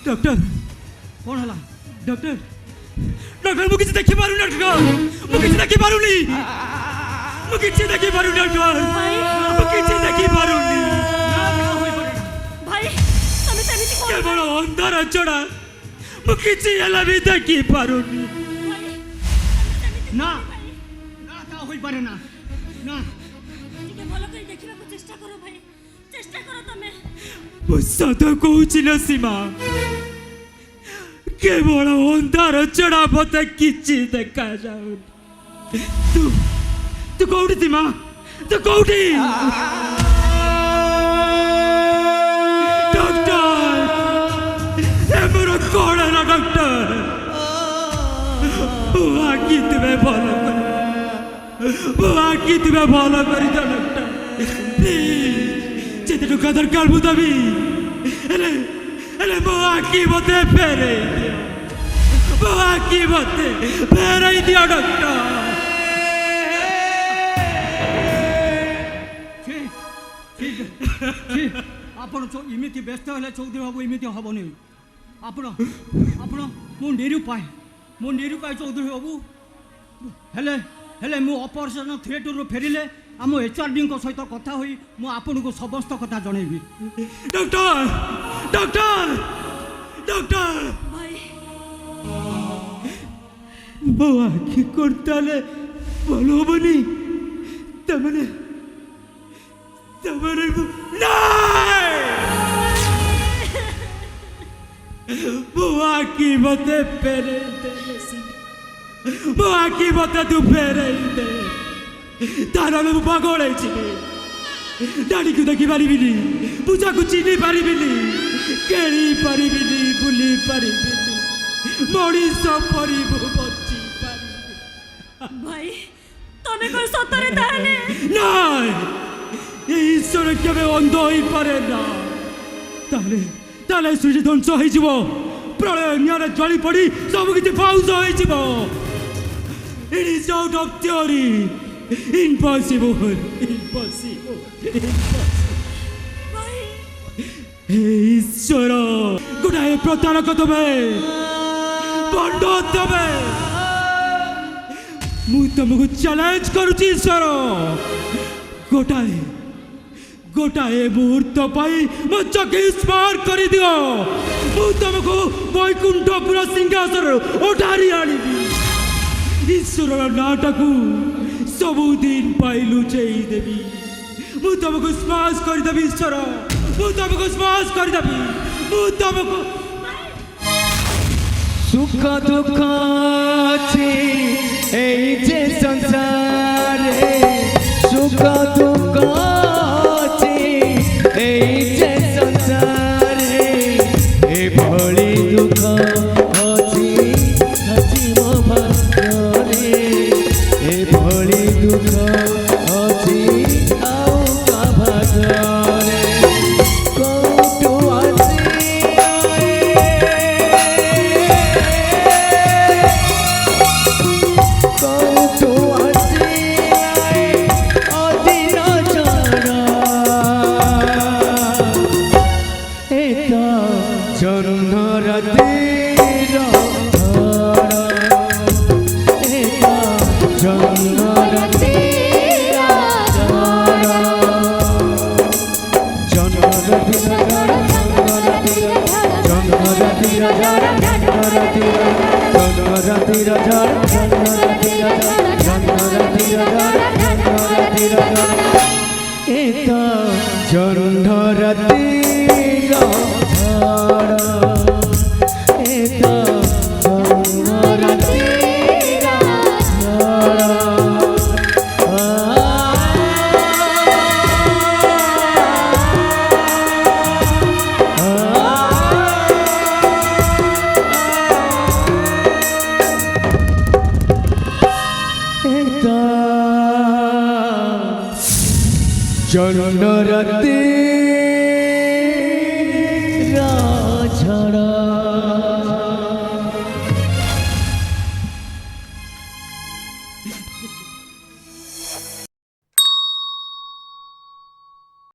doctor कौन है doctor doctor मुझे देखी पारू डॉक्टर मुझे देखी पारू नहीं मुझे देखी पारू डॉक्टर मुझे देखी पारू नहीं भाई तमे तमे केवल अंधार चढ़ा मुझे एला भी देखी पारू नहीं ना ना ता होई पारे ना ना टिके भलो कर देखिबा को चेष्टा करो भाई चेष्टा करो तमे मुझसे तो कहूची ना सीमा केवल अंधार चढ़ा पता किसी देखा जाऊ तू तू कौड़ी थी माँ तू कौड़ी डॉक्टर ये मेरा कौन है ना डॉक्टर बुआ की तुम्हें भला बुआ की तुम्हें भला करी दो डॉक्टर प्लीज जितने टुका दरकार बुता भी अरे बुआ की बोते फेरे बुआ की बोते फेरे दिया डॉक्टर ठीक आपण इमिति व्यस्त हेले चौधरी बाबू इमिति हबनी आपण मो निरुपाय चौधरी बाबू हेले हेले मु ऑपरेशन थिएटर फेरिले आम एचआरडी सहित कथा होई मु आपन को समस्त कथा जणैबी डॉक्टर डॉक्टर डॉक्टर भाई बुआ की करताले बोलो बनी तमने तमने नहीं बुआ की बते पेरे दे बुआ की बते तू पेरे दे तारा में पागल है डाड़ी को देखी पारिबिनी पूजा को चिनी पारिबिनी केड़ी पारिबिनी बुली पारिबिनी मनीष परिबो बच्ची पारिबिनी भाई तमे कोन सतरे ताले নাই এই ঈশ্বর কেবে অন্ধ হই পারে না তাহলে তাহলে সূর্য ধ্বংস হয়ে যাব প্রলয় নিয়ারে জ্বলি পড়ি সব কিছু পাউজ হয়ে যাব it is out of theory impossible impossible भाई हे ईश्वर गोटाए प्रतारक तमे बंड तमे मु तुमको चैलेंज करुची ईश्वर गोटाए गोटाए मुहूर्त पाई मो चकी स्मार कर दियो मु तुमको वैकुंठपुर सिंहासन उठारी आनी ईश्वर नाटकू सबुदिन पाई लुचई देवी मु तुमको स्माश कर देवी ईश्वर मु तुमको स्माश कर देवी मु तुमको सुख दुख छे এই যে সংসারে সুখ দুঃখ छे এই যে সংসারে এ ভলি দুঃখ আছে আছে মো ভাগ্যরে এ ভলি দুঃখ আছে আও কা ভাগ্যরে কোটু আছে কোটু আছে অদিন জানা এটা জন্ম রাতে জন্ম রাতে রাঝাড়া